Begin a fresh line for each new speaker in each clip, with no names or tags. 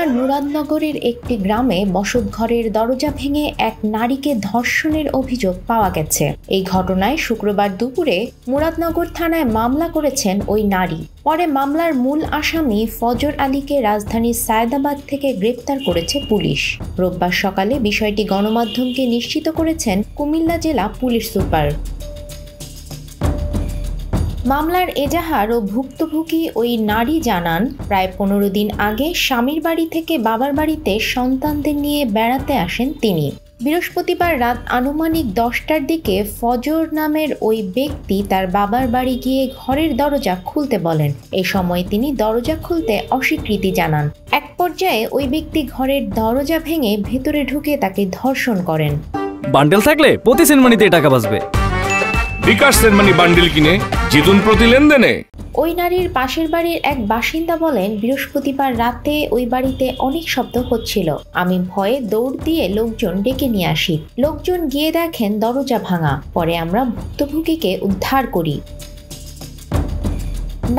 ঘটনার মুরাদনগরের একটি গ্রামে বসতঘরের দরজা ভেঙে এক নারীকে ধর্ষণের অভিযোগ পাওয়া গেছে। এই ঘটনায় শুক্রবার দুপুরে মুরাদনগর থানায় মামলা করেছেন ওই নারী। পরে মামলার মূল আসামি ফজর আলীকে রাজধানীর সায়েদাবাদ থেকে গ্রেপ্তার করেছে পুলিশ। রোববার সকালে বিষয়টি গণমাধ্যমকে নিশ্চিত করেছেন কুমিল্লা জেলা পুলিশ সুপার। মামলার এজাহার ও ভুক্তভোগী ওই নারী জানান, প্রায় 15 দিন আগে স্বামীর বাড়ি থেকে বাবার বাড়িতে সন্তানদের নিয়ে বেড়াতে আসেন তিনি। বৃহস্পতিবার রাত আনুমানিক 10টার দিকে ফজর নামের ওই ব্যক্তি তার বাবার বাড়ি গিয়ে ঘরের দরজা খুলতে বলেন। এই সময় তিনি দরজা খুলতে অস্বীকৃতি জানান। এক পর্যায়ে ওই ব্যক্তি ঘরের দরজা ভেঙে ভেতরে ঢুকে তাকে ধর্ষণ করেন।
বান্ডেল থাকলে প্রতি সেনমানিতে টাকা বাঁচবে।
বিকাশ সেনমানি বান্ডেল কিনে জিতুন প্রতি লেনদেনে।
ওই নারীর পাশের বাড়ির এক বাসিন্দা বলেন, বৃহস্পতিবার রাতে ওই বাড়িতে অনেক শব্দ হচ্ছিল। আমি ভয়ে দৌড় দিয়ে লোকজন ডেকে নিয়ে আসি। লোকজন গিয়ে দেখেন দরজা ভাঙা। পরে আমরা ভুক্তভোগীকে উদ্ধার করি।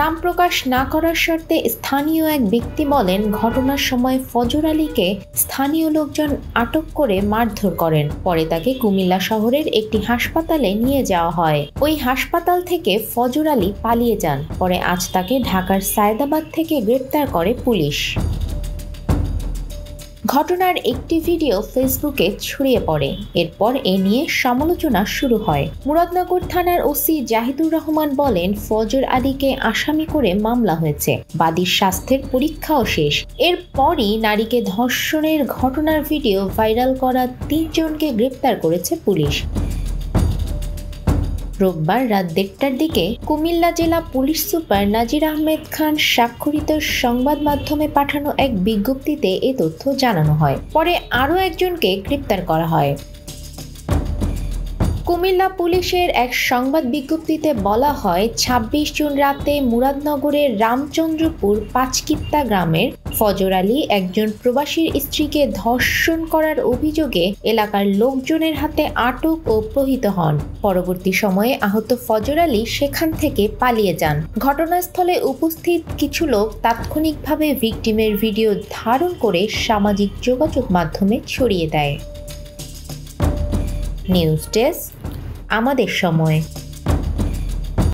নাম প্রকাশ না করার শর্তে স্থানীয় এক ব্যক্তি বলেন, ঘটনার সময় ফজর আলীকে স্থানীয় লোকজন আটক করে মারধর করেন। পরে তাকে কুমিল্লা শহরের একটি হাসপাতালে নিয়ে যাওয়া হয়। ওই হাসপাতাল থেকে ফজর আলী পালিয়ে যান। পরে আজ তাকে ঢাকার সায়েদাবাদ থেকে গ্রেপ্তার করে পুলিশ। ঘটনার একটি ভিডিও ফেসবুকে ছড়িয়ে পড়ে। এরপর এ নিয়ে সমালোচনা শুরু হয়। মুরাদনগর থানার ওসি জাহিদুর রহমান বলেন, ফজর আলীকে আসামি করে মামলা হয়েছে। বাদীর স্বাস্থ্যের পরীক্ষাও শেষ। এরপরই নারীকে ধর্ষণের ঘটনার ভিডিও ভাইরাল করা 3 জনকে গ্রেপ্তার করেছে পুলিশ। রোববার রাত 1টার দিকে কুমিল্লা জেলা পুলিশ সুপার নাজির আহমেদ খান স্বাক্ষরিত সংবাদ মাধ্যমে পাঠানো এক বিজ্ঞপ্তিতে এ তথ্য জানানো হয়। পরে আরও একজনকে গ্রেপ্তার করা হয়। কুমিল্লা পুলিশের এক সংবাদ বিজ্ঞপ্তিতে বলা হয়, 26 জুন রাতে মুরাদনগরের রামচন্দ্রপুর পাঁচকিত্তা গ্রামের ফজর আলী একজন প্রবাসীর স্ত্রীকে ধর্ষণ করার অভিযোগে এলাকার লোকজনের হাতে আটক ও প্রহৃত হন। পরবর্তী সময়ে আহত ফজর আলী সেখান থেকে পালিয়ে যান। ঘটনাস্থলে উপস্থিত কিছু লোক তাৎক্ষণিকভাবে ভিকটিমের ভিডিও ধারণ করে সামাজিক যোগাযোগ মাধ্যমে ছড়িয়ে দেয়। নিউজ ডেস্ক, আমাদের সময়।